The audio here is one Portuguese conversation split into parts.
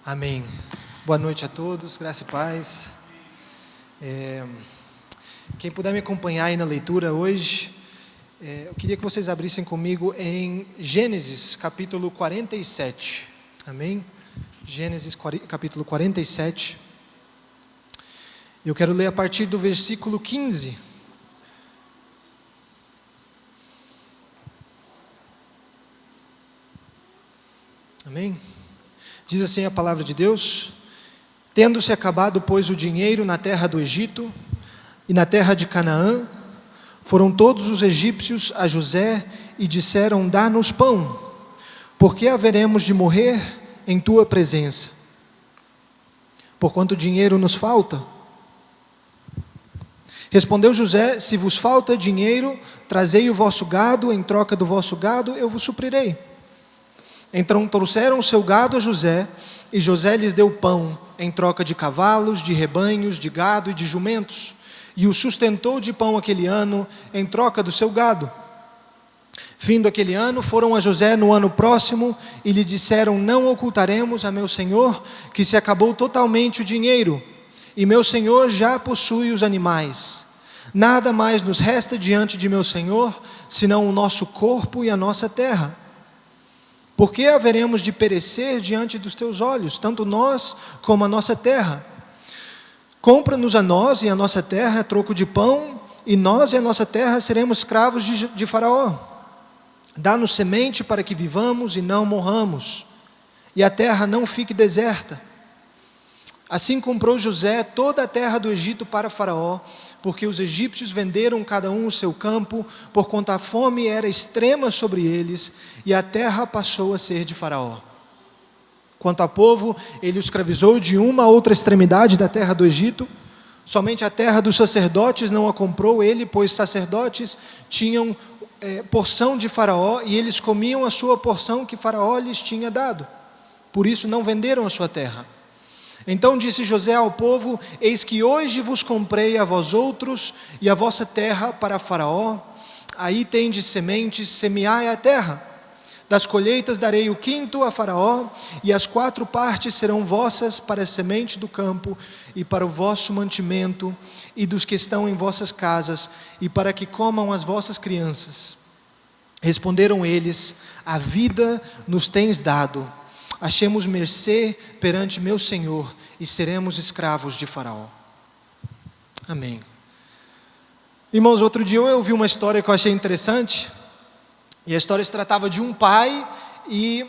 Amém. Boa noite a todos, graça e paz. Quem puder me acompanhar aí na leitura hoje, eu queria que vocês abrissem comigo em Gênesis capítulo 47. Amém? Gênesis capítulo 47. Eu quero ler a partir do versículo 15. Amém? Diz assim a palavra de Deus: tendo-se acabado, pois, o dinheiro na terra do Egito e na terra de Canaã, foram todos os egípcios a José e disseram: dá-nos pão, porque haveremos de morrer em tua presença? Porquanto dinheiro nos falta? Respondeu José: se vos falta dinheiro, trazei o vosso gado, em troca do vosso gado eu vos suprirei. Então trouxeram o seu gado a José, e José lhes deu pão, em troca de cavalos, de rebanhos, de gado e de jumentos, e o sustentou de pão aquele ano, em troca do seu gado. Findo aquele ano, foram a José no ano próximo, e lhe disseram: não ocultaremos a meu senhor, que se acabou totalmente o dinheiro, e meu senhor já possui os animais. Nada mais nos resta diante de meu senhor, senão o nosso corpo e a nossa terra. Por que haveremos de perecer diante dos teus olhos, tanto nós como a nossa terra? Compra-nos a nós e a nossa terra a troco de pão, e nós e a nossa terra seremos escravos de Faraó. Dá-nos semente para que vivamos e não morramos, e a terra não fique deserta. Assim comprou José toda a terra do Egito para Faraó, porque os egípcios venderam cada um o seu campo, porquanto a fome era extrema sobre eles, e a terra passou a ser de Faraó. Quanto ao povo, ele o escravizou de uma a outra extremidade da terra do Egito. Somente a terra dos sacerdotes não a comprou ele, pois sacerdotes tinham porção de Faraó, e eles comiam a sua porção que Faraó lhes tinha dado. Por isso não venderam a sua terra. Então disse José ao povo: eis que hoje vos comprei a vós outros e a vossa terra para Faraó. Aí tendes sementes, semeai a terra. Das colheitas darei o quinto a Faraó, e as 4 partes serão vossas para a semente do campo e para o vosso mantimento e dos que estão em vossas casas, e para que comam as vossas crianças. Responderam eles: a vida nos tens dado. Achemos mercê perante meu Senhor, e seremos escravos de Faraó. Amém. Irmãos, outro dia eu ouvi uma história que eu achei interessante, e a história se tratava de um pai e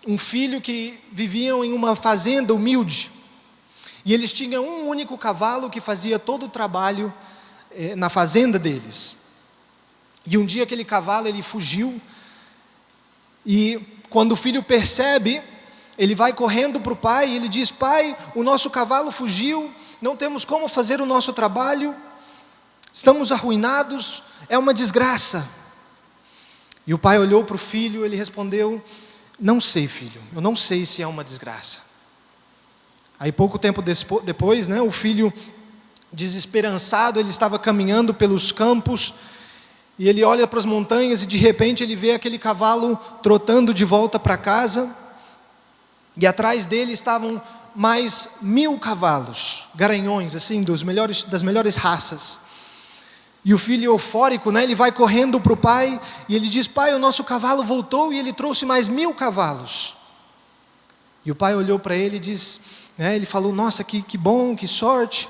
um filho que viviam em uma fazenda humilde, e eles tinham um único cavalo que fazia todo o trabalho na fazenda deles. E um dia aquele cavalo ele fugiu, e quando o filho percebe, ele vai correndo para o pai e ele diz: pai, o nosso cavalo fugiu, não temos como fazer o nosso trabalho, estamos arruinados, é uma desgraça. E o pai olhou para o filho, ele respondeu: não sei, filho, eu não sei se é uma desgraça. Aí pouco tempo depois, o filho, desesperançado, ele estava caminhando pelos campos, e ele olha para as montanhas e de repente ele vê aquele cavalo trotando de volta para casa. E atrás dele estavam mais 1000 cavalos, garanhões, assim, das melhores raças. E o filho eufórico, ele vai correndo para o pai, e ele diz: pai, o nosso cavalo voltou e ele trouxe mais 1000 cavalos. E o pai olhou para ele e diz, ele falou: nossa, que bom, que sorte.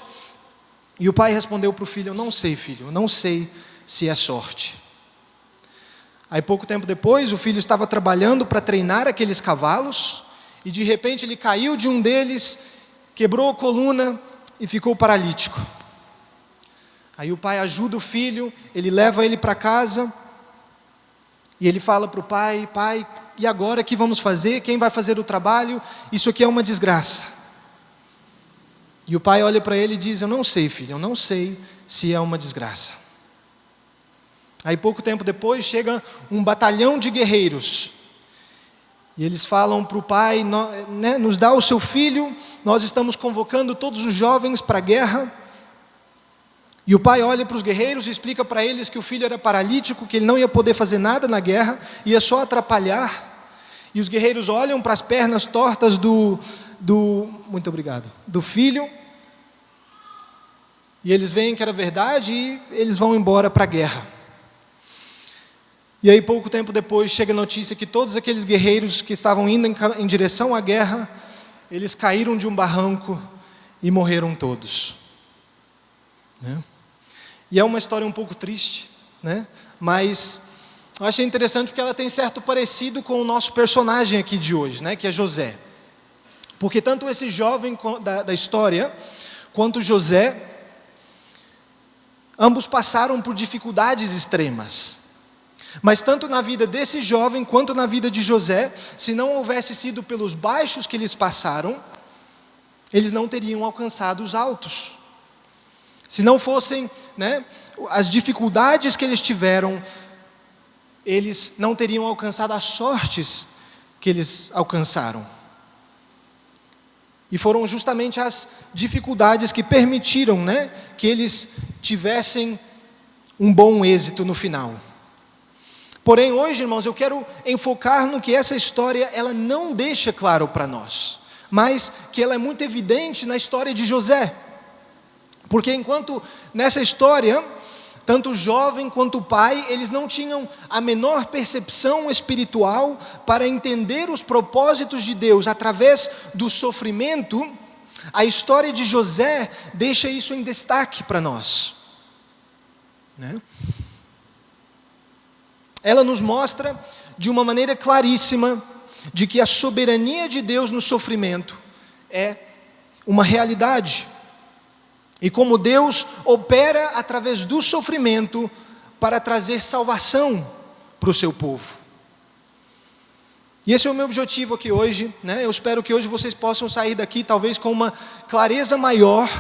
E o pai respondeu para o filho: eu não sei, filho, eu não sei se é sorte. Aí pouco tempo depois, o filho estava trabalhando para treinar aqueles cavalos, e de repente ele caiu de um deles, quebrou a coluna e ficou paralítico. Aí o pai ajuda o filho, ele leva ele para casa, e ele fala para o pai: pai, e agora o que vamos fazer? Quem vai fazer o trabalho? Isso aqui é uma desgraça. E o pai olha para ele e diz: eu não sei, filho, eu não sei se é uma desgraça. Aí pouco tempo depois chega um batalhão de guerreiros, e eles falam para o pai: nos dá o seu filho, nós estamos convocando todos os jovens para a guerra. E o pai olha para os guerreiros e explica para eles que o filho era paralítico, que ele não ia poder fazer nada na guerra, ia só atrapalhar. E os guerreiros olham para as pernas tortas muito obrigado, do filho, e eles veem que era verdade e eles vão embora para a guerra. E aí pouco tempo depois chega a notícia que todos aqueles guerreiros que estavam indo em direção à guerra, eles caíram de um barranco e morreram todos, né? E é uma história um pouco triste, né? Mas eu achei interessante porque ela tem certo parecido com o nosso personagem aqui de hoje, né? Que é José. Porque tanto esse jovem da história, quanto José, ambos passaram por dificuldades extremas. Mas tanto na vida desse jovem, quanto na vida de José, se não houvesse sido pelos baixos que eles passaram, eles não teriam alcançado os altos. Se não fossem, né, as dificuldades que eles tiveram, eles não teriam alcançado as sortes que eles alcançaram. E foram justamente as dificuldades que permitiram, né, que eles tivessem um bom êxito no final. Porém, hoje, irmãos, eu quero enfocar no que essa história ela não deixa claro para nós, mas que ela é muito evidente na história de José. Porque enquanto nessa história, tanto o jovem quanto o pai, eles não tinham a menor percepção espiritual para entender os propósitos de Deus através do sofrimento, a história de José deixa isso em destaque para nós, né? Ela nos mostra de uma maneira claríssima de que a soberania de Deus no sofrimento é uma realidade. E como Deus opera através do sofrimento para trazer salvação para o seu povo. E esse é o meu objetivo aqui hoje, né? Eu espero que hoje vocês possam sair daqui talvez com uma clareza maior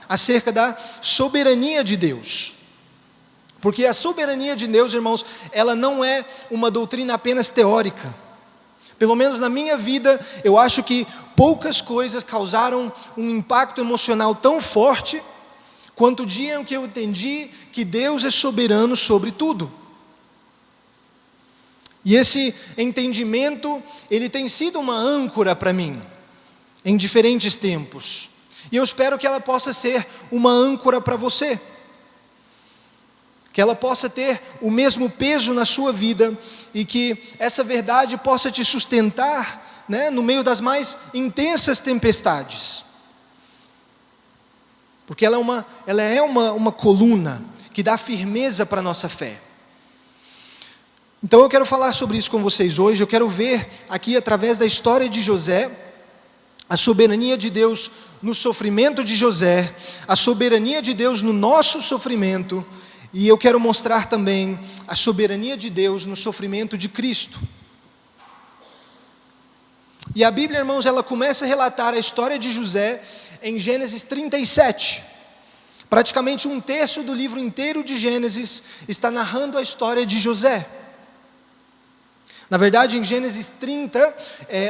acerca da soberania de Deus. Porque a soberania de Deus, irmãos, ela não é uma doutrina apenas teórica. Pelo menos na minha vida, eu acho que poucas coisas causaram um impacto emocional tão forte quanto o dia em que eu entendi que Deus é soberano sobre tudo. E esse entendimento, ele tem sido uma âncora para mim, em diferentes tempos. E eu espero que ela possa ser uma âncora para você. Que ela possa ter o mesmo peso na sua vida e que essa verdade possa te sustentar, né, no meio das mais intensas tempestades. Porque ela é uma coluna que dá firmeza para a nossa fé. Então eu quero falar sobre isso com vocês hoje. Eu quero ver aqui através da história de José, a soberania de Deus no sofrimento de José, a soberania de Deus no nosso sofrimento. E eu quero mostrar também a soberania de Deus no sofrimento de Cristo. E a Bíblia, irmãos, ela começa a relatar a história de José em Gênesis 37. Praticamente um terço do livro inteiro de Gênesis está narrando a história de José. Na verdade, em Gênesis 30,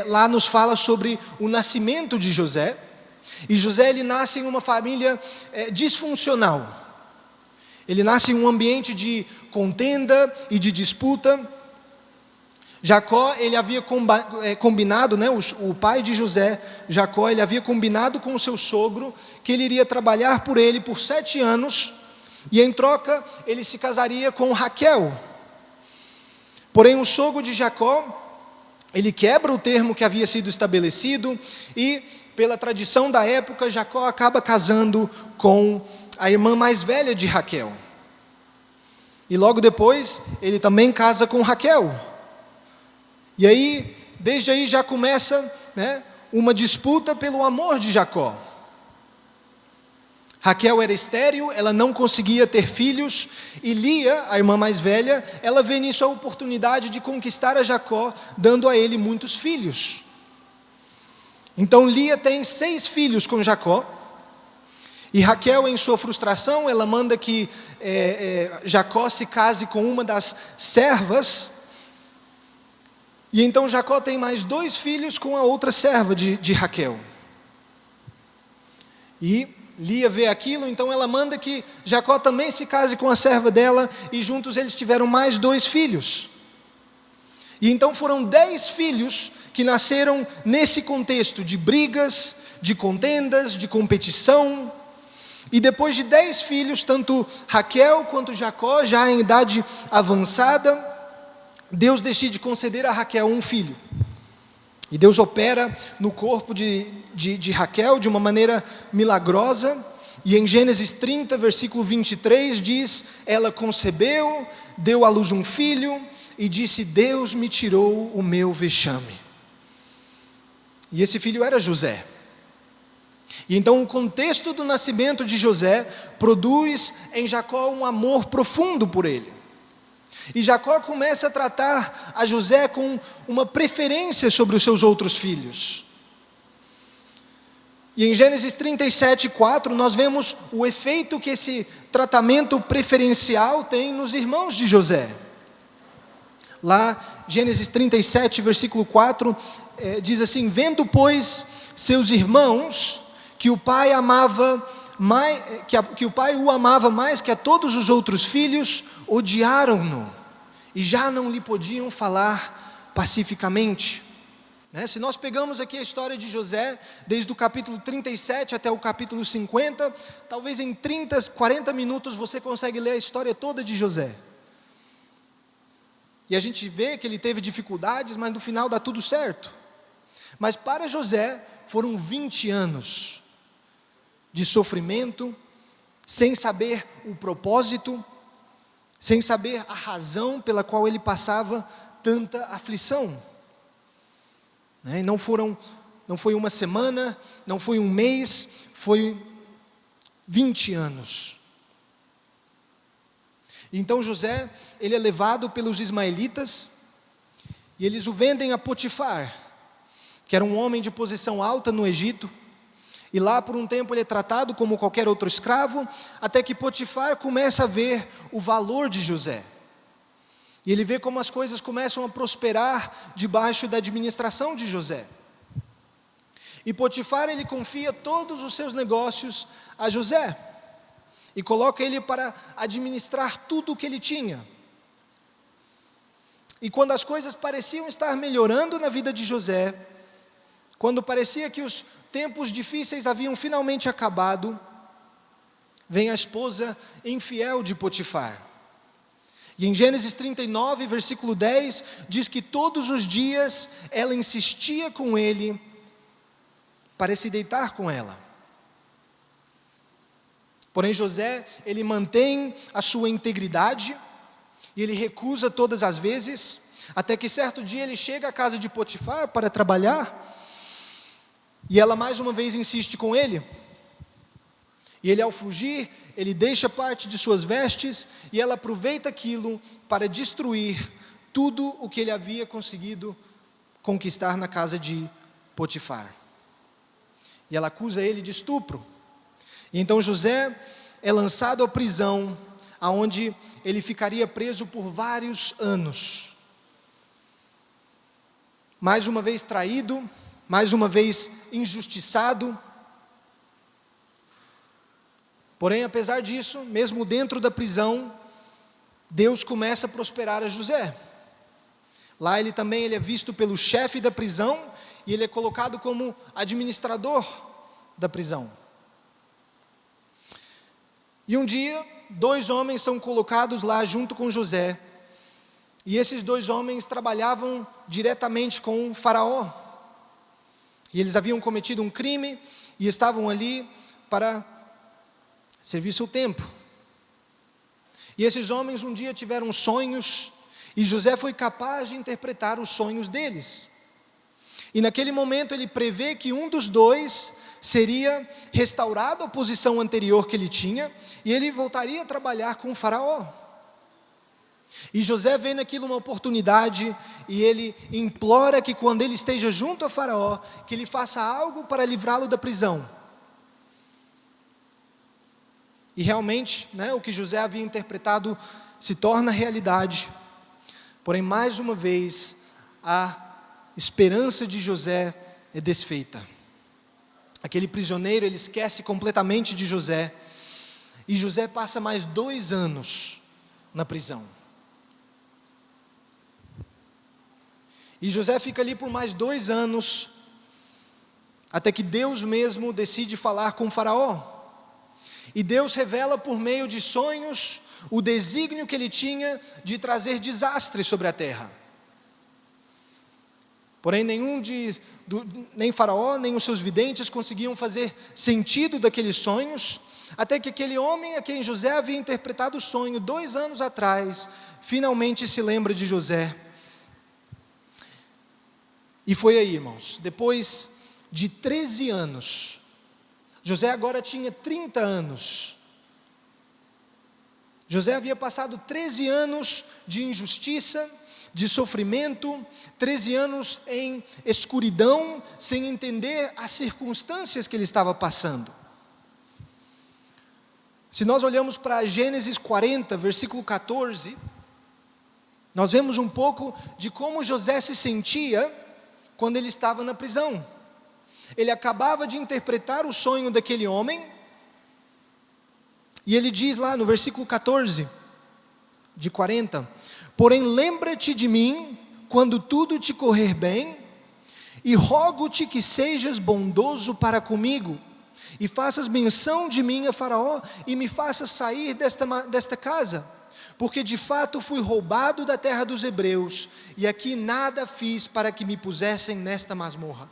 lá nos fala sobre o nascimento de José. E José, ele nasce em uma família disfuncional. Ele nasce em um ambiente de contenda e de disputa. Jacó, ele havia combinado, né, o pai de José, Jacó, ele havia combinado com o seu sogro que ele iria trabalhar por ele por 7 anos e em troca ele se casaria com Raquel. Porém o sogro de Jacó, ele quebra o termo que havia sido estabelecido e pela tradição da época, Jacó acaba casando com a irmã mais velha de Raquel. E logo depois, ele também casa com Raquel. E aí, desde aí já começa, né, uma disputa pelo amor de Jacó. Raquel era estéril, ela não conseguia ter filhos, e Lia, a irmã mais velha, ela vê nisso a oportunidade de conquistar a Jacó, dando a ele muitos filhos. Então Lia tem 6 filhos com Jacó, e Raquel, em sua frustração, ela manda que Jacó se case com uma das servas. E então Jacó tem mais 2 filhos com a outra serva de Raquel. E Lia vê aquilo, então ela manda que Jacó também se case com a serva dela, e juntos eles tiveram mais 2 filhos. E então foram 10 filhos que nasceram nesse contexto de brigas, de contendas, de competição. E depois de 10 filhos, tanto Raquel quanto Jacó, já em idade avançada, Deus decide conceder a Raquel um filho. E Deus opera no corpo de Raquel de uma maneira milagrosa. E em Gênesis 30, versículo 23, diz: ela concebeu, deu à luz um filho, e disse: Deus me tirou o meu vexame. E esse filho era José. E então o contexto do nascimento de José produz em Jacó um amor profundo por ele. E Jacó começa a tratar a José com uma preferência sobre os seus outros filhos. E em Gênesis 37:4 nós vemos o efeito que esse tratamento preferencial tem nos irmãos de José. Lá, Gênesis 37, versículo 4, diz assim: vendo, pois, seus irmãos, que o pai o amava mais que a todos os outros filhos, odiaram-no, e já não lhe podiam falar pacificamente. Se nós pegamos aqui a história de José, desde o capítulo 37 até o capítulo 50, talvez em 30, 40 minutos você consegue ler a história toda de José. E a gente vê que ele teve dificuldades, mas no final dá tudo certo. Mas para José foram 20 anos de sofrimento, sem saber o propósito, sem saber a razão pela qual ele passava tanta aflição. E não foi uma semana, não foi um mês, foi 20 anos. Então José, ele é levado pelos ismaelitas, e eles o vendem a Potifar, que era um homem de posição alta no Egito, e lá por um tempo ele é tratado como qualquer outro escravo, até que Potifar começa a ver o valor de José. E ele vê como as coisas começam a prosperar debaixo da administração de José. E Potifar, ele confia todos os seus negócios a José, e coloca ele para administrar tudo o que ele tinha. E quando as coisas pareciam estar melhorando na vida de José, quando parecia que os tempos difíceis haviam finalmente acabado, vem a esposa infiel de Potifar. E em Gênesis 39, versículo 10, diz que todos os dias ela insistia com ele para se deitar com ela. Porém José, ele mantém a sua integridade, e ele recusa todas as vezes, até que certo dia ele chega à casa de Potifar para trabalhar, e ela mais uma vez insiste com ele, e ele, ao fugir, ele deixa parte de suas vestes, e ela aproveita aquilo para destruir tudo o que ele havia conseguido conquistar na casa de Potifar. E ela acusa ele de estupro. E então José é lançado à prisão, aonde ele ficaria preso por vários anos. Mais uma vez traído, mais uma vez injustiçado. Porém, apesar disso, mesmo dentro da prisão, Deus começa a prosperar a José. Lá ele é visto pelo chefe da prisão, e ele é colocado como administrador da prisão. E um dia, 2 homens são colocados lá junto com José, e esses 2 homens trabalhavam diretamente com o faraó, e eles haviam cometido um crime, e estavam ali para servir seu tempo. E esses homens um dia tiveram sonhos, e José foi capaz de interpretar os sonhos deles. E naquele momento ele prevê que um dos 2 seria restaurado à posição anterior que ele tinha, e ele voltaria a trabalhar com o faraó. E José vê naquilo uma oportunidade, e ele implora que quando ele esteja junto a faraó, que ele faça algo para livrá-lo da prisão. E realmente, o que José havia interpretado se torna realidade. Porém, mais uma vez, a esperança de José é desfeita. Aquele prisioneiro, ele esquece completamente de José, e José passa mais 2 anos na prisão. E José fica ali por mais 2 anos, até que Deus mesmo decide falar com Faraó. E Deus revela por meio de sonhos o desígnio que ele tinha de trazer desastre sobre a terra. Porém, nem Faraó, nem os seus videntes conseguiam fazer sentido daqueles sonhos, até que aquele homem a quem José havia interpretado o sonho 2 anos atrás, finalmente se lembra de José. E foi aí, irmãos, depois de 13 anos, José agora tinha 30 anos. José havia passado 13 anos de injustiça, de sofrimento, 13 anos em escuridão, sem entender as circunstâncias que ele estava passando. Se nós olhamos para Gênesis 40, versículo 14, nós vemos um pouco de como José se sentia quando ele estava na prisão. Ele acabava de interpretar o sonho daquele homem, e ele diz lá no versículo 14, de 40, porém lembra-te de mim, quando tudo te correr bem, e rogo-te que sejas bondoso para comigo, e faças menção de mim a Faraó, e me faças sair desta casa, porque de fato fui roubado da terra dos hebreus, e aqui nada fiz para que me pusessem nesta masmorra.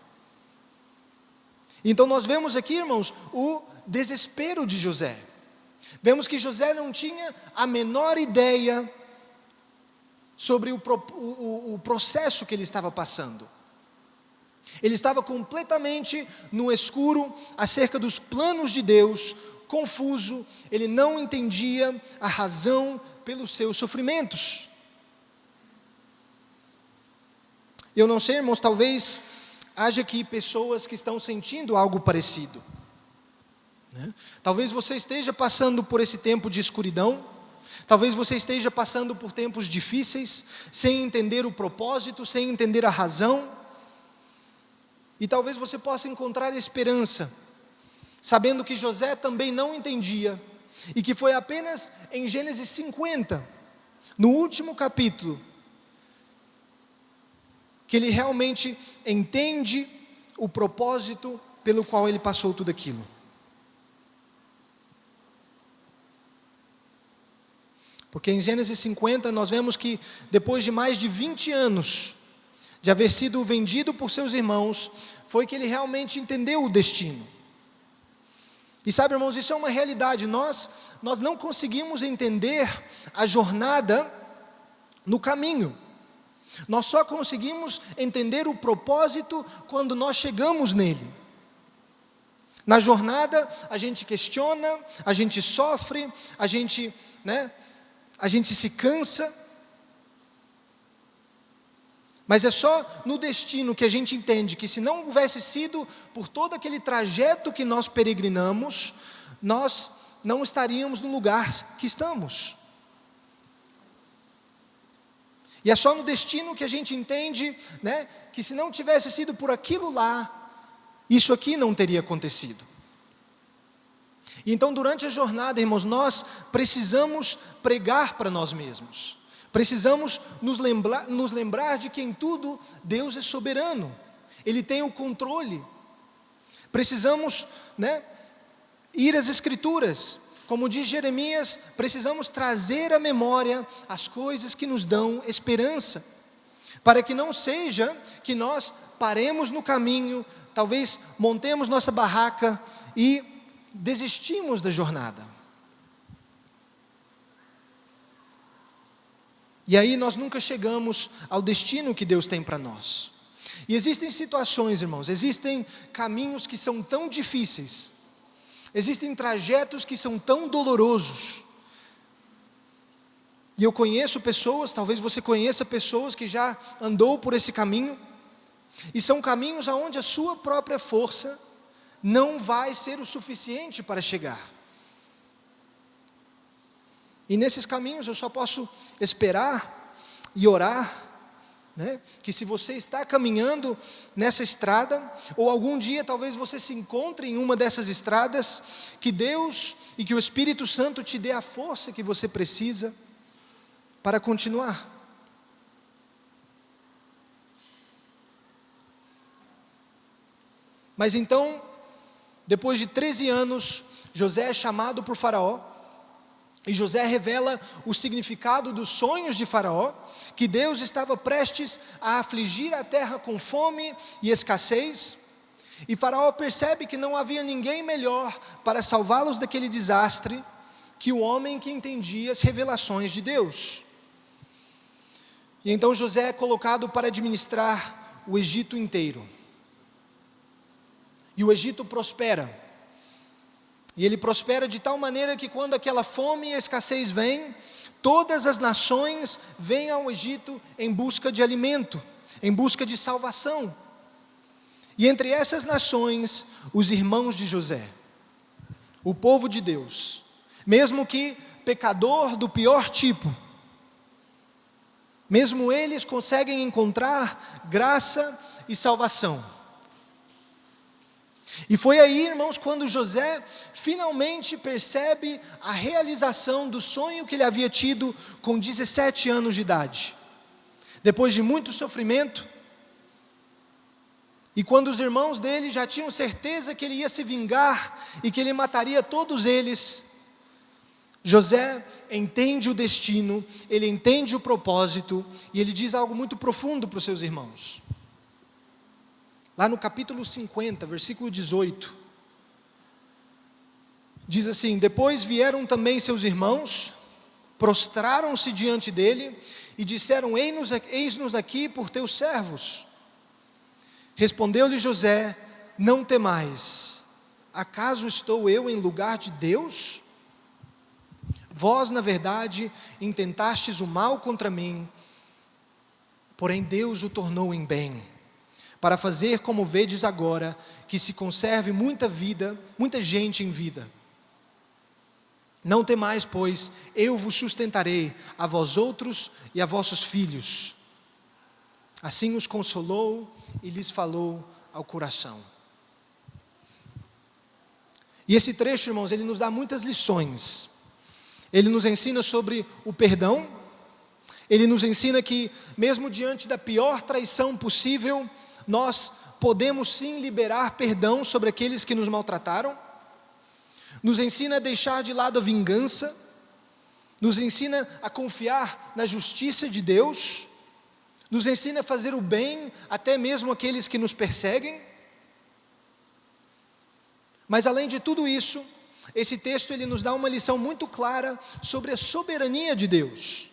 Então nós vemos aqui, irmãos, o desespero de José. Vemos que José não tinha a menor ideia sobre o processo que ele estava passando. Ele estava completamente no escuro acerca dos planos de Deus, confuso, ele não entendia a razão pelos seus sofrimentos. Eu não sei, irmãos, talvez haja aqui pessoas que estão sentindo algo parecido, né? Talvez você esteja passando por esse tempo de escuridão, talvez você esteja passando por tempos difíceis, sem entender o propósito, sem entender a razão, e talvez você possa encontrar esperança, sabendo que José também não entendia, e que foi apenas em Gênesis 50, no último capítulo, que ele realmente entende o propósito pelo qual ele passou tudo aquilo. Porque em Gênesis 50 nós vemos que depois de mais de 20 anos de haver sido vendido por seus irmãos, foi que ele realmente entendeu o destino. E sabe, irmãos, isso é uma realidade. Nós não conseguimos entender a jornada no caminho. Nós só conseguimos entender o propósito quando nós chegamos nele. Na jornada, a gente questiona, a gente sofre, a gente se cansa. Mas é só no destino que a gente entende que se não houvesse sido por todo aquele trajeto que nós peregrinamos, nós não estaríamos no lugar que estamos. E é só no destino que a gente entende, que se não tivesse sido por aquilo lá, isso aqui não teria acontecido. E então durante a jornada, irmãos, nós precisamos pregar para nós mesmos. Precisamos nos lembrar de que em tudo Deus é soberano. Ele tem o controle. Precisamos, ir às Escrituras. Como diz Jeremias, precisamos trazer à memória as coisas que nos dão esperança, para que não seja que nós paremos no caminho, talvez montemos nossa barraca e desistimos da jornada. E aí nós nunca chegamos ao destino que Deus tem para nós. E existem situações, irmãos, existem caminhos que são tão difíceis, existem trajetos que são tão dolorosos. E eu conheço pessoas, talvez você conheça pessoas que já andou por esse caminho, e são caminhos aonde a sua própria força não vai ser o suficiente para chegar. E nesses caminhos eu só posso esperar e orar, que se você está caminhando nessa estrada, ou algum dia talvez você se encontre em uma dessas estradas, que Deus e que o Espírito Santo te dê a força que você precisa para continuar. Mas então, depois de 13 anos, José é chamado por Faraó, e José revela o significado dos sonhos de Faraó, que Deus estava prestes a afligir a terra com fome e escassez, e Faraó percebe que não havia ninguém melhor para salvá-los daquele desastre que o homem que entendia as revelações de Deus. E então José é colocado para administrar o Egito inteiro. E o Egito prospera. E ele prospera de tal maneira que quando aquela fome e a escassez vem, todas as nações vêm ao Egito em busca de alimento, em busca de salvação. E entre essas nações, os irmãos de José, o povo de Deus, mesmo que pecador do pior tipo, mesmo eles conseguem encontrar graça e salvação. E foi aí, irmãos, quando José finalmente percebe a realização do sonho que ele havia tido com 17 anos de idade. Depois de muito sofrimento, e quando os irmãos dele já tinham certeza que ele ia se vingar e que ele mataria todos eles, José entende o destino, ele entende o propósito, e ele diz algo muito profundo para os seus irmãos. Lá no capítulo 50, versículo 18, diz assim: depois vieram também seus irmãos, prostraram-se diante dele, e disseram: eis-nos aqui por teus servos. Respondeu-lhe José: não temais, acaso estou eu em lugar de Deus? Vós, na verdade, intentastes o mal contra mim, porém Deus o tornou em bem, para fazer como vedes agora, que se conserve muita gente em vida. Não temais, pois eu vos sustentarei, a vós outros e a vossos filhos. Assim os consolou e lhes falou ao coração. E esse trecho, irmãos, ele nos dá muitas lições. Ele nos ensina sobre o perdão. Ele nos ensina que, mesmo diante da pior traição possível, nós podemos sim liberar perdão sobre aqueles que nos maltrataram. Nos ensina a deixar de lado a vingança. Nos ensina a confiar na justiça de Deus. Nos ensina a fazer o bem, até mesmo aqueles que nos perseguem. Mas além de tudo isso, esse texto ele nos dá uma lição muito clara sobre a soberania de Deus.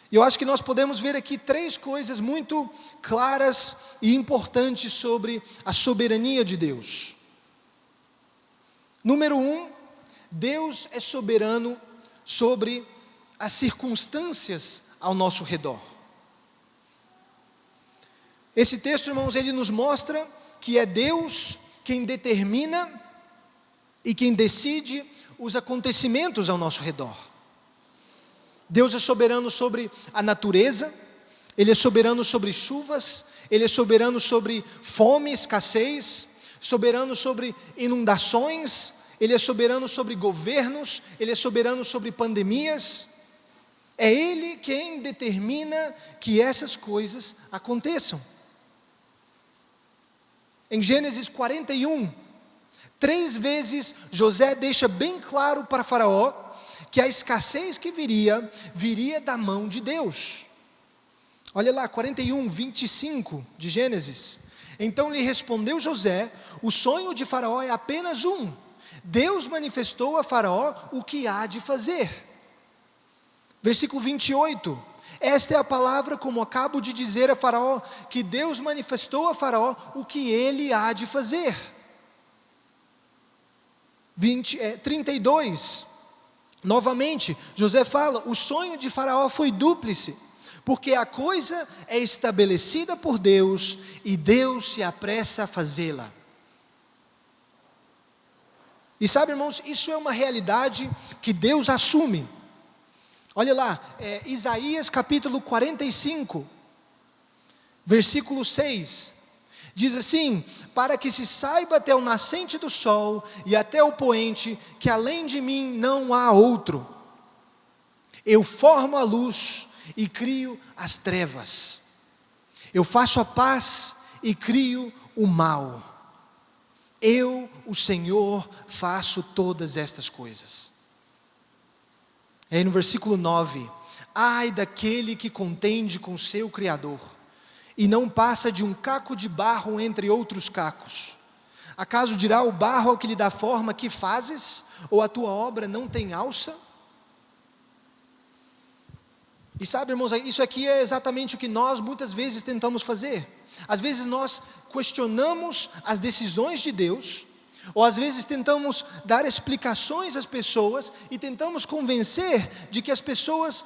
E eu acho que nós podemos ver aqui 3 coisas muito claras e importantes sobre a soberania de Deus. Número 1, Deus é soberano sobre as circunstâncias ao nosso redor. Esse texto, irmãos, ele nos mostra que é Deus quem determina e quem decide os acontecimentos ao nosso redor. Deus é soberano sobre a natureza, Ele é soberano sobre chuvas, Ele é soberano sobre fome, escassez, soberano sobre inundações, Ele é soberano sobre governos, Ele é soberano sobre pandemias. É Ele quem determina que essas coisas aconteçam. Em Gênesis 41, 3 vezes José deixa bem claro para Faraó que a escassez que viria da mão de Deus. Olha lá, 41, 25 de Gênesis. Então lhe respondeu José: o sonho de Faraó é apenas um. Deus manifestou a Faraó o que há de fazer. Versículo 28. Esta é a palavra, como acabo de dizer a Faraó, que Deus manifestou a Faraó o que ele há de fazer. 32. Novamente, José fala: o sonho de Faraó foi dúplice, porque a coisa é estabelecida por Deus e Deus se apressa a fazê-la. E sabe, irmãos, isso é uma realidade que Deus assume. Olha lá, Isaías capítulo 45, versículo 6, diz assim: para que se saiba até o nascente do sol e até o poente, que além de mim não há outro. Eu formo a luz e crio as trevas. Eu faço a paz e crio o mal. Eu, o Senhor, faço todas estas coisas. Aí no versículo 9: ai daquele que contende com seu Criador, e não passa de um caco de barro entre outros cacos. Acaso dirá o barro ao que lhe dá forma: que fazes? Ou a tua obra não tem alça? E sabe, irmãos, isso aqui é exatamente o que nós muitas vezes tentamos fazer. Às vezes nós questionamos as decisões de Deus, ou às vezes tentamos dar explicações às pessoas e tentamos convencer de que as pessoas,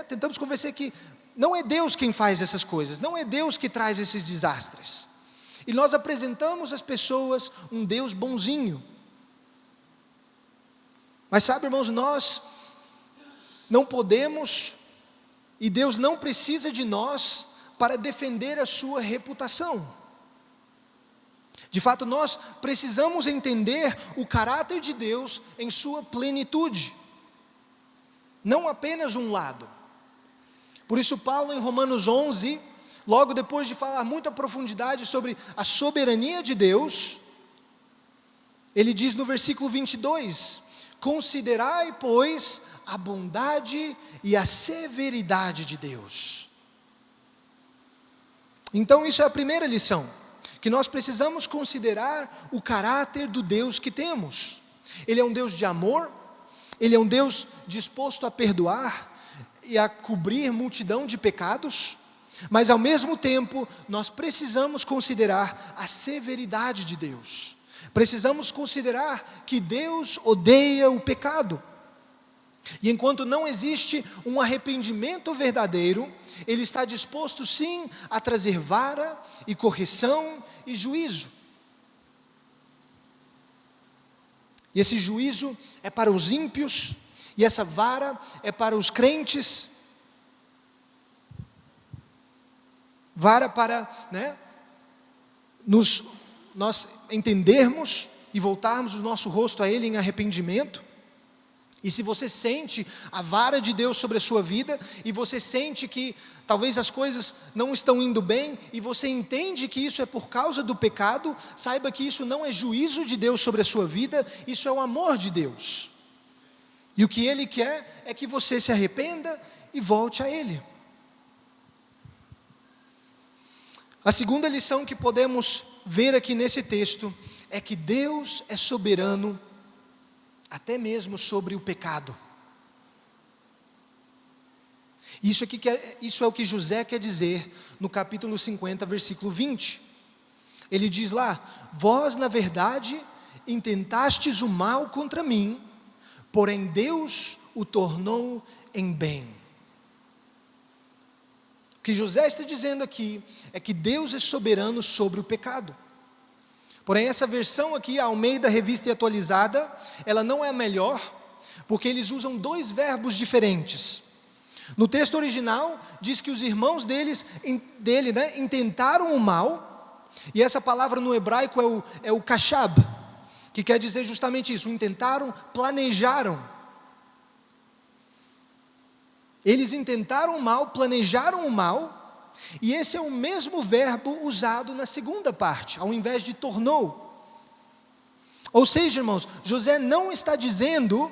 tentamos convencer que não é Deus quem faz essas coisas, não é Deus que traz esses desastres. E nós apresentamos às pessoas um Deus bonzinho. Mas sabe, irmãos, nós não podemos, e Deus não precisa de nós para defender a sua reputação. De fato, nós precisamos entender o caráter de Deus em sua plenitude, não apenas um lado. Por isso Paulo, em Romanos 11, logo depois de falar muita profundidade sobre a soberania de Deus, ele diz no versículo 22, considerai, pois, a bondade e a severidade de Deus. Então isso é a primeira lição, que nós precisamos considerar o caráter do Deus que temos. Ele é um Deus de amor, Ele é um Deus disposto a perdoar e a cobrir multidão de pecados, mas ao mesmo tempo nós precisamos considerar a severidade de Deus. Precisamos considerar que Deus odeia o pecado. E enquanto não existe um arrependimento verdadeiro, Ele está disposto sim a trazer vara e correção e juízo. E esse juízo é para os ímpios, e essa vara é para os crentes. Vara para, nós entendermos e voltarmos o nosso rosto a Ele em arrependimento. E se você sente a vara de Deus sobre a sua vida, e você sente que talvez as coisas não estão indo bem, e você entende que isso é por causa do pecado, saiba que isso não é juízo de Deus sobre a sua vida, isso é o amor de Deus. E o que Ele quer é que você se arrependa e volte a Ele. A segunda lição que podemos ver aqui nesse texto é que Deus é soberano até mesmo sobre o pecado. Isso é o que José quer dizer no capítulo 50, versículo 20. Ele diz lá: vós na verdade intentastes o mal contra mim, porém Deus o tornou em bem. O que José está dizendo aqui é que Deus é soberano sobre o pecado. Porém, essa versão aqui, a Almeida Revista e Atualizada, ela não é a melhor, porque eles usam dois verbos diferentes. No texto original, diz que os irmãos dele, intentaram o mal, e essa palavra no hebraico é o kashab, que quer dizer justamente isso, intentaram, planejaram. Eles intentaram o mal, planejaram o mal, e esse é o mesmo verbo usado na segunda parte, ao invés de tornou. Ou seja, irmãos, José não está dizendo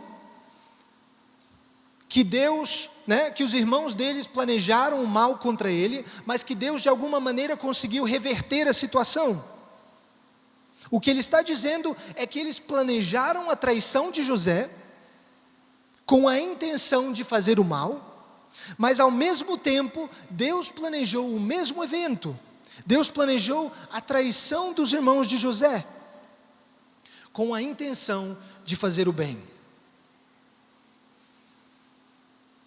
que Deus, que os irmãos deles planejaram o mal contra ele, mas que Deus de alguma maneira conseguiu reverter a situação. O que ele está dizendo é que eles planejaram a traição de José com a intenção de fazer o mal, mas ao mesmo tempo Deus planejou o mesmo evento. Deus planejou a traição dos irmãos de José com a intenção de fazer o bem.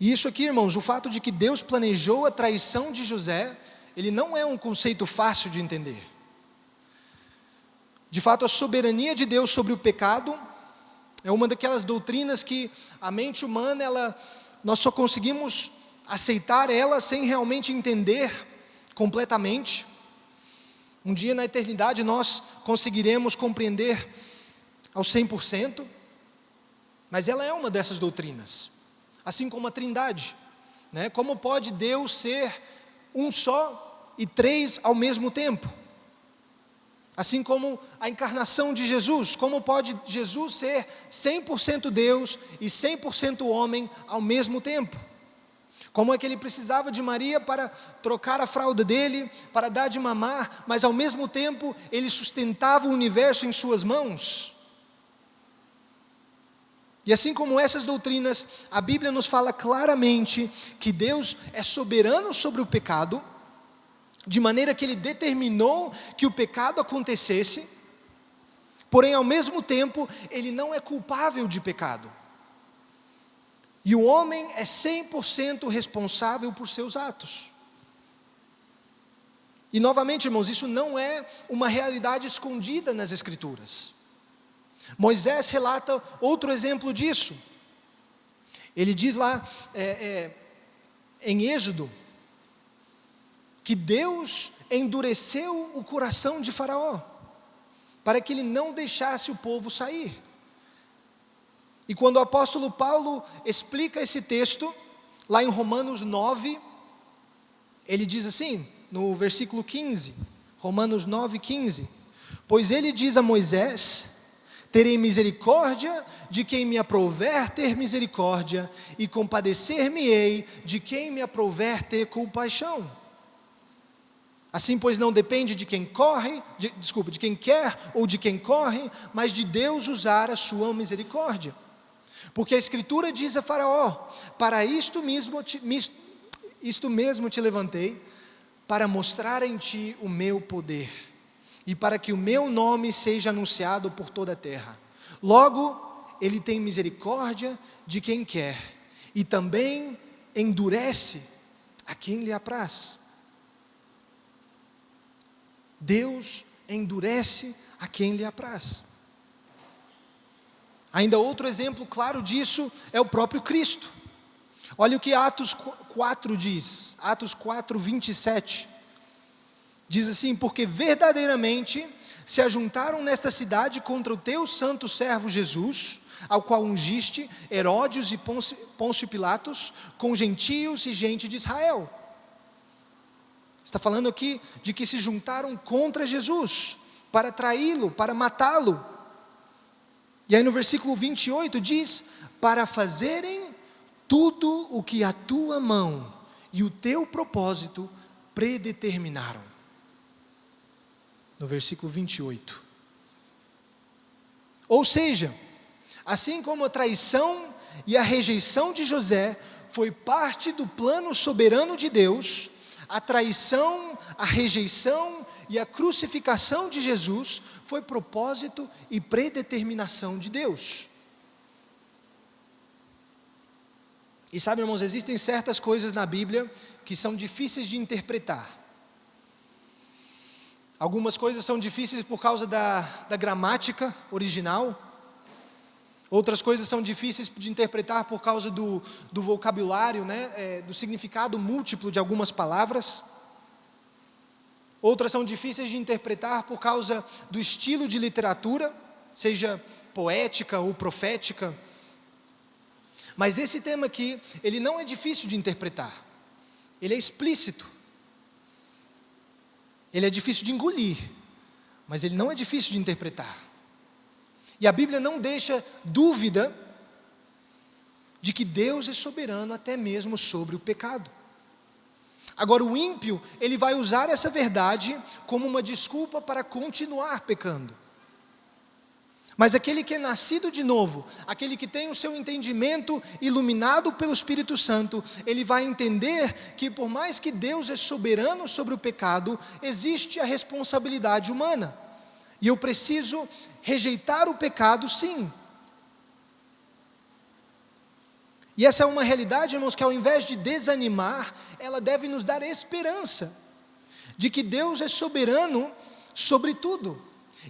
E isso aqui, irmãos, o fato de que Deus planejou a traição de José, ele não é um conceito fácil de entender. De fato, a soberania de Deus sobre o pecado é uma daquelas doutrinas que a mente humana, nós só conseguimos aceitar ela sem realmente entender completamente. Um dia na eternidade nós conseguiremos compreender ao 100%, mas ela é uma dessas doutrinas, assim como a Trindade, Como pode Deus ser um só e três ao mesmo tempo? Assim como a encarnação de Jesus, como pode Jesus ser 100% Deus e 100% homem ao mesmo tempo? Como é que ele precisava de Maria para trocar a fralda dele, para dar de mamar, mas ao mesmo tempo ele sustentava o universo em suas mãos? E assim como essas doutrinas, a Bíblia nos fala claramente que Deus é soberano sobre o pecado, de maneira que Ele determinou que o pecado acontecesse, porém ao mesmo tempo Ele não é culpável de pecado. E o homem é 100% responsável por seus atos. E novamente, irmãos, isso não é uma realidade escondida nas Escrituras. Moisés relata outro exemplo disso. Ele diz lá em Êxodo, que Deus endureceu o coração de Faraó, para que ele não deixasse o povo sair. E quando o apóstolo Paulo explica esse texto, lá em Romanos 9, ele diz assim, no versículo 15, Romanos 9, 15, pois ele diz a Moisés, terei misericórdia de quem me aprouver ter misericórdia, e compadecer-me-ei de quem me aprouver ter compaixão. Assim, pois, não depende de quem de quem quer ou de quem corre, mas de Deus usar a sua misericórdia. Porque a Escritura diz a Faraó, para isto mesmo te levantei, para mostrar em ti o meu poder, e para que o meu nome seja anunciado por toda a terra. Logo, ele tem misericórdia de quem quer, e também endurece a quem lhe apraz. Deus endurece a quem lhe apraz. Ainda outro exemplo claro disso é o próprio Cristo. Olha o que Atos 4 diz, Atos 4, 27. Diz assim, porque verdadeiramente se ajuntaram nesta cidade contra o teu santo servo Jesus, ao qual ungiste Herodes e Pôncio Pilatos, com gentios e gente de Israel. Está falando aqui de que se juntaram contra Jesus, para traí-lo, para matá-lo. E aí no versículo 28 diz, para fazerem tudo o que a tua mão e o teu propósito predeterminaram. No versículo 28. Ou seja, assim como a traição e a rejeição de José foi parte do plano soberano de Deus, a traição, a rejeição e a crucificação de Jesus foi propósito e predeterminação de Deus. E sabe, irmãos, existem certas coisas na Bíblia que são difíceis de interpretar. Algumas coisas são difíceis por causa da gramática original. Outras coisas são difíceis de interpretar por causa do vocabulário, do significado múltiplo de algumas palavras. Outras são difíceis de interpretar por causa do estilo de literatura, seja poética ou profética. Mas esse tema aqui, ele não é difícil de interpretar. Ele é explícito. Ele é difícil de engolir, mas ele não é difícil de interpretar. E a Bíblia não deixa dúvida de que Deus é soberano até mesmo sobre o pecado. Agora o ímpio, ele vai usar essa verdade como uma desculpa para continuar pecando. Mas aquele que é nascido de novo, aquele que tem o seu entendimento iluminado pelo Espírito Santo, ele vai entender que por mais que Deus é soberano sobre o pecado, existe a responsabilidade humana. E eu preciso rejeitar o pecado, sim. E essa é uma realidade, irmãos, que ao invés de desanimar, ela deve nos dar esperança de que Deus é soberano sobre tudo.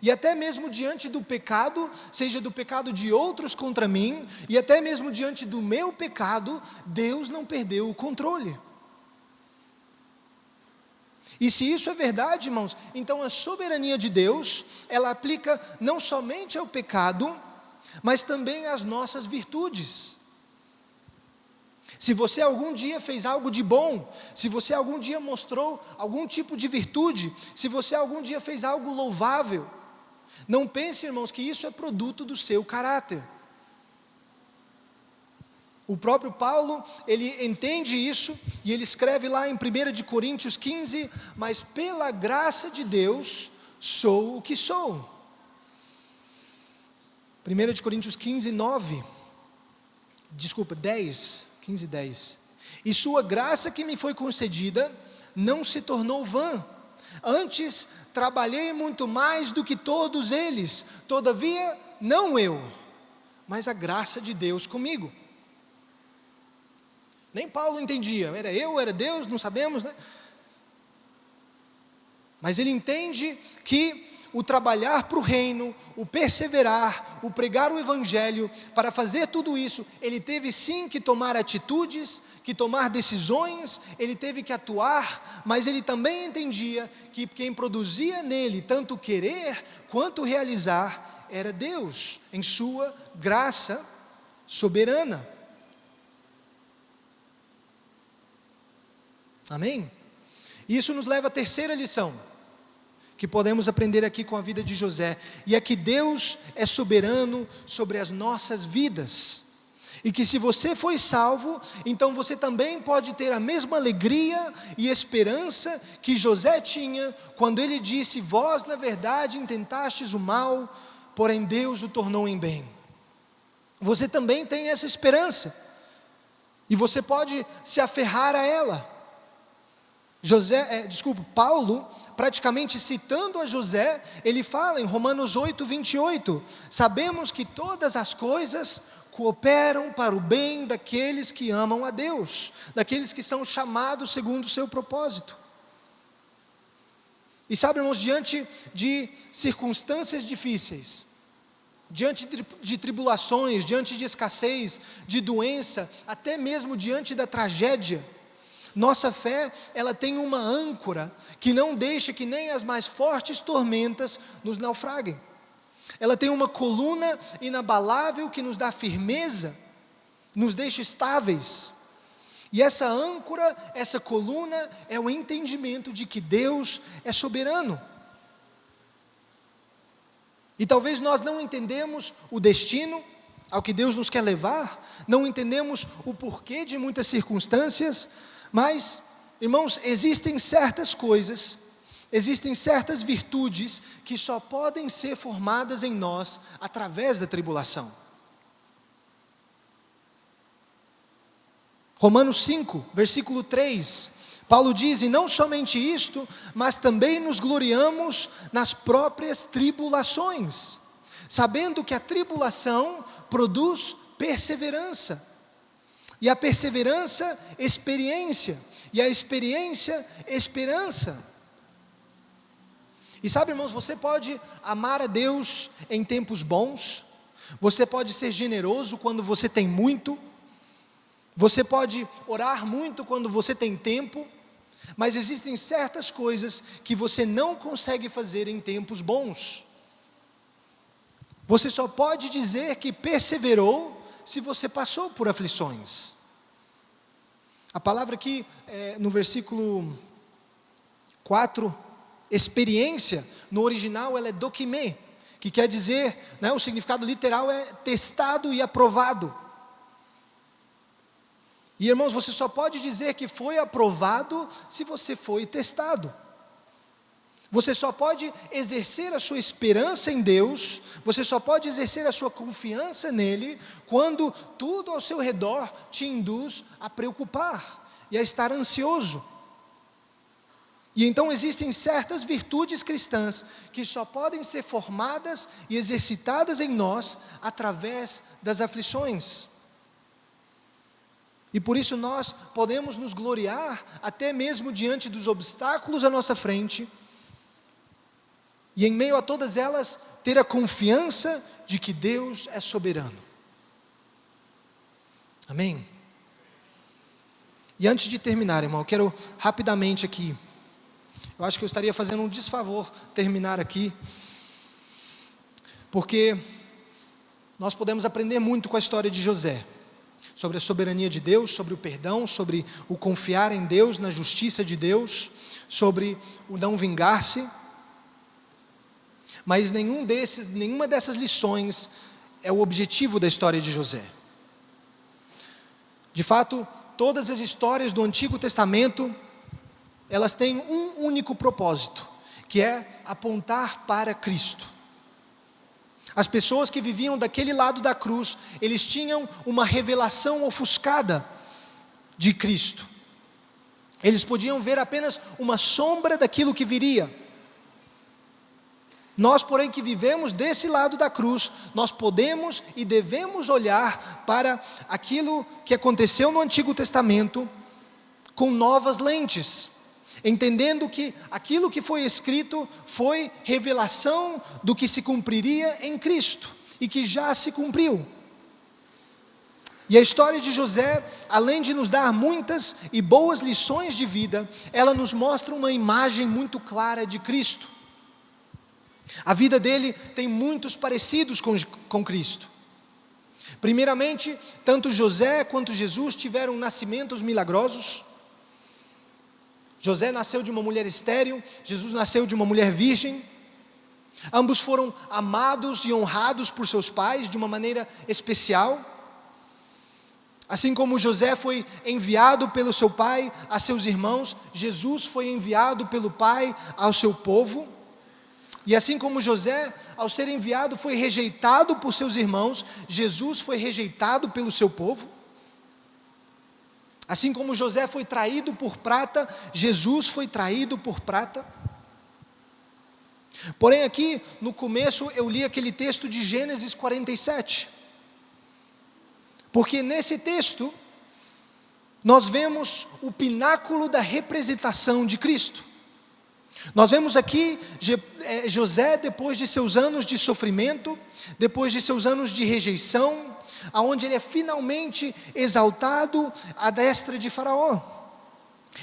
E até mesmo diante do pecado, seja do pecado de outros contra mim, e até mesmo diante do meu pecado, Deus não perdeu o controle. E se isso é verdade, irmãos, então a soberania de Deus, ela aplica não somente ao pecado, mas também às nossas virtudes. Se você algum dia fez algo de bom, se você algum dia mostrou algum tipo de virtude, se você algum dia fez algo louvável, não pense, irmãos, que isso é produto do seu caráter. O próprio Paulo, ele entende isso, e ele escreve lá em 1 de Coríntios 15, mas pela graça de Deus, sou o que sou. 1 de Coríntios 15, 10. E sua graça que me foi concedida, não se tornou vã. Antes, trabalhei muito mais do que todos eles, todavia, não eu, mas a graça de Deus comigo. Nem Paulo entendia, era eu, era Deus, não sabemos, né? Mas ele entende que o trabalhar para o reino, o perseverar, o pregar o evangelho, para fazer tudo isso, ele teve sim que tomar atitudes, que tomar decisões, ele teve que atuar, mas ele também entendia que quem produzia nele tanto querer quanto realizar era Deus, em sua graça soberana. Amém? Isso nos leva à terceira lição que podemos aprender aqui com a vida de José, e é que Deus é soberano sobre as nossas vidas, e que se você foi salvo, então você também pode ter a mesma alegria e esperança que José tinha, quando ele disse: vós na verdade intentastes o mal, porém Deus o tornou em bem. Você também tem essa esperança, e você pode se aferrar a ela. Paulo, praticamente citando a José, ele fala em Romanos 8, 28, sabemos que todas as coisas cooperam para o bem daqueles que amam a Deus, daqueles que são chamados segundo o seu propósito. E sabe, irmãos, diante de circunstâncias difíceis, diante de tribulações, diante de escassez, de doença, até mesmo diante da tragédia, nossa fé, ela tem uma âncora que não deixa que nem as mais fortes tormentas nos naufraguem. Ela tem uma coluna inabalável que nos dá firmeza, nos deixa estáveis. E essa âncora, essa coluna, é o entendimento de que Deus é soberano. E talvez nós não entendemos o destino ao que Deus nos quer levar, não entendemos o porquê de muitas circunstâncias, mas, irmãos, existem certas coisas, existem certas virtudes que só podem ser formadas em nós através da tribulação. Romanos 5, versículo 3, Paulo diz: e não somente isto, mas também nos gloriamos nas próprias tribulações, sabendo que a tribulação produz perseverança, e a perseverança, experiência, e a experiência, esperança. E sabe, irmãos, você pode amar a Deus em tempos bons, você pode ser generoso quando você tem muito, você pode orar muito quando você tem tempo, mas existem certas coisas que você não consegue fazer em tempos bons. Você só pode dizer que perseverou se você passou por aflições. A palavra aqui, no versículo 4, experiência, no original ela é dokimê, que quer dizer, o significado literal é testado e aprovado. E irmãos, você só pode dizer que foi aprovado se você foi testado. Você só pode exercer a sua esperança em Deus, você só pode exercer a sua confiança nele, quando tudo ao seu redor te induz a preocupar e a estar ansioso. E então existem certas virtudes cristãs que só podem ser formadas e exercitadas em nós através das aflições. E por isso nós podemos nos gloriar até mesmo diante dos obstáculos à nossa frente, e em meio a todas elas, ter a confiança de que Deus é soberano. Amém? E antes de terminar, irmão, eu quero rapidamente aqui, eu acho que eu estaria fazendo um desfavor terminar aqui, porque nós podemos aprender muito com a história de José. sobre a soberania de Deus, sobre o perdão, sobre o confiar em Deus, na justiça de Deus, sobre o não vingar-se. Mas nenhuma dessas lições é o objetivo da história de José. De fato, todas as histórias do Antigo Testamento, elas têm um único propósito, que é apontar para Cristo. As pessoas que viviam daquele lado da cruz, eles tinham uma revelação ofuscada de Cristo. Eles podiam ver apenas uma sombra daquilo que viria. Nós, porém, que vivemos desse lado da cruz, nós podemos e devemos olhar para aquilo que aconteceu no Antigo Testamento com novas lentes, entendendo que aquilo que foi escrito foi revelação do que se cumpriria em Cristo e que já se cumpriu. E a história de José, além de nos dar muitas e boas lições de vida, ela nos mostra uma imagem muito clara de Cristo. A vida dele tem muitos parecidos com Cristo. Primeiramente, tanto José quanto Jesus tiveram nascimentos milagrosos. José nasceu de uma mulher estéril, Jesus nasceu de uma mulher virgem. Ambos foram amados e honrados por seus pais de uma maneira especial. Assim como José foi enviado pelo seu pai a seus irmãos, Jesus foi enviado pelo pai ao seu povo. E assim como José, ao ser enviado, foi rejeitado por seus irmãos, Jesus foi rejeitado pelo seu povo. Assim como José foi traído por prata, Jesus foi traído por prata. Porém aqui, no começo, eu li aquele texto de Gênesis 47. Porque nesse texto, nós vemos o pináculo da representação de Cristo. Nós vemos aqui José, depois de seus anos de sofrimento, depois de seus anos de rejeição, aonde ele é finalmente exaltado à destra de Faraó.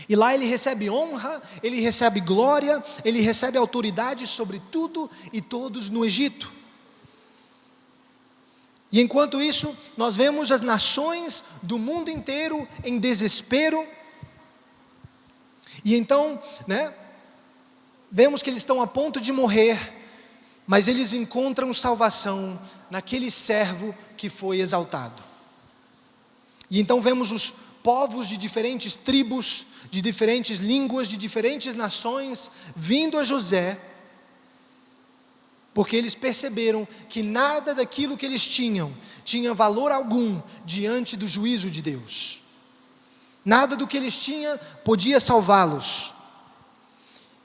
E lá ele recebe honra, ele recebe glória, ele recebe autoridade sobre tudo e todos no Egito. E enquanto isso, nós vemos as nações do mundo inteiro em desespero. E então, vemos que eles estão a ponto de morrer, mas eles encontram salvação naquele servo que foi exaltado. E então vemos os povos de diferentes tribos, de diferentes línguas, de diferentes nações, vindo a José, porque eles perceberam que nada daquilo que eles tinham valor algum diante do juízo de Deus. Nada do que eles tinham podia salvá-los.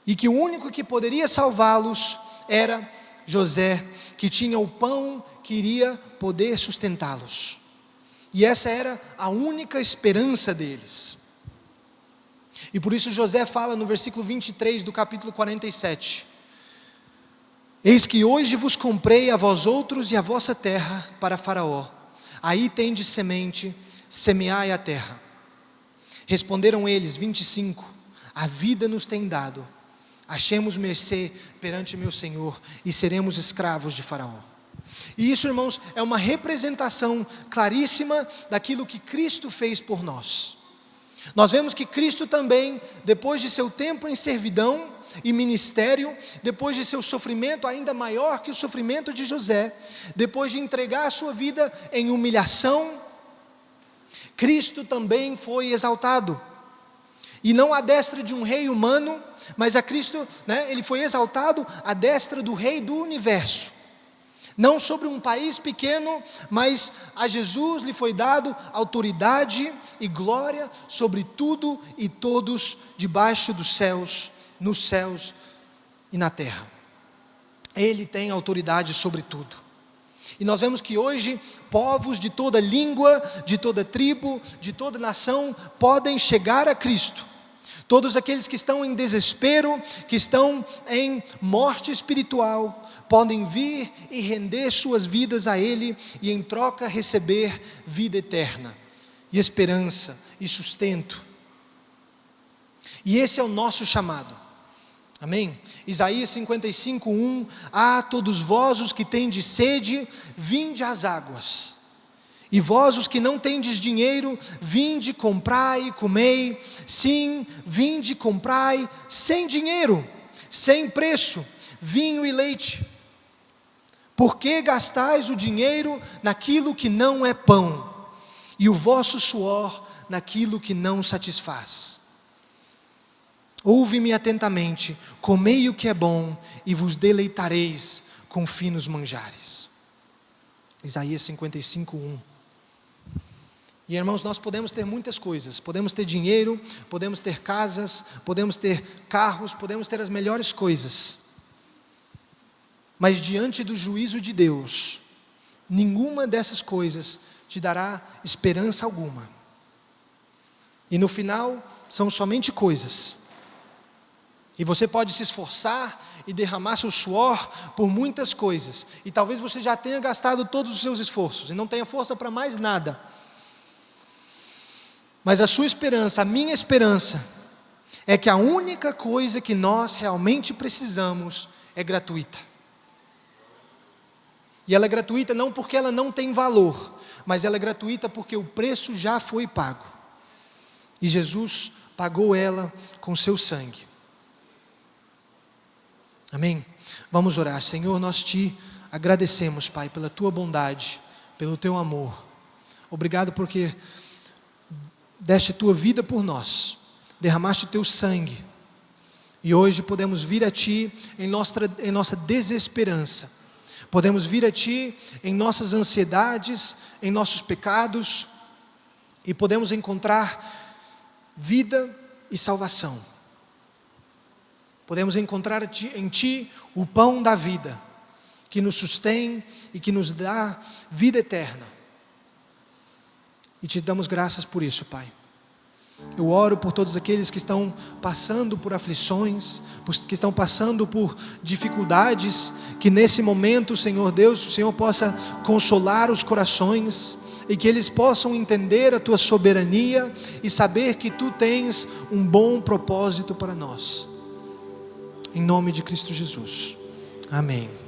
E que o único que poderia salvá-los era José, que tinha o pão que iria poder sustentá-los. E essa era a única esperança deles. E por isso José fala no versículo 23 do capítulo 47. Eis que hoje vos comprei a vós outros e a vossa terra para Faraó. Aí tendes semente, semeai a terra. Responderam eles, 25, a vida nos tem dado. Achemos mercê perante meu Senhor e seremos escravos de Faraó. E isso, irmãos, é uma representação claríssima daquilo que Cristo fez por nós. Nós vemos que Cristo também, depois de seu tempo em servidão e ministério, depois de seu sofrimento ainda maior que o sofrimento de José, depois de entregar a sua vida em humilhação, Cristo também foi exaltado. E não à destra de um rei humano, mas a Cristo, ele foi exaltado à destra do Rei do Universo. Não sobre um país pequeno, mas a Jesus lhe foi dado autoridade e glória sobre tudo e todos debaixo dos céus, nos céus e na terra. Ele tem autoridade sobre tudo. E nós vemos que hoje, povos de toda língua, de toda tribo, de toda nação, podem chegar a Cristo. Todos aqueles que estão em desespero, que estão em morte espiritual, podem vir e render suas vidas a Ele e em troca receber vida eterna, e esperança, e sustento. E esse é o nosso chamado. Amém? Isaías 55:1, todos vós os que tendes sede, vinde às águas. E vós, os que não tendes dinheiro, vinde, comprai e comei. Sim, vinde, comprai, sem dinheiro, sem preço, vinho e leite. Por que gastais o dinheiro naquilo que não é pão, e o vosso suor naquilo que não satisfaz? Ouve-me atentamente, comei o que é bom, e vos deleitareis com finos manjares. Isaías 55:1. E irmãos, nós podemos ter muitas coisas, podemos ter dinheiro, podemos ter casas, podemos ter carros, podemos ter as melhores coisas, mas diante do juízo de Deus, nenhuma dessas coisas te dará esperança alguma. E no final, são somente coisas. E você pode se esforçar e derramar seu suor por muitas coisas, e talvez você já tenha gastado todos os seus esforços, e não tenha força para mais nada. Mas a sua esperança, a minha esperança, é que a única coisa que nós realmente precisamos é gratuita. E ela é gratuita não porque ela não tem valor, mas ela é gratuita porque o preço já foi pago. E Jesus pagou ela com seu sangue. Amém? Vamos orar. Senhor, nós te agradecemos, Pai, pela tua bondade, pelo teu amor. Obrigado porque deste tua vida por nós, derramaste teu sangue, e hoje podemos vir a ti em nossa desesperança, podemos vir a ti em nossas ansiedades, em nossos pecados, e podemos encontrar vida e salvação. Podemos encontrar em ti o pão da vida, que nos sustém e que nos dá vida eterna. E te damos graças por isso, Pai. Eu oro por todos aqueles que estão passando por aflições, que estão passando por dificuldades, que nesse momento, Senhor Deus, o Senhor possa consolar os corações, e que eles possam entender a tua soberania, e saber que tu tens um bom propósito para nós. Em nome de Cristo Jesus. Amém.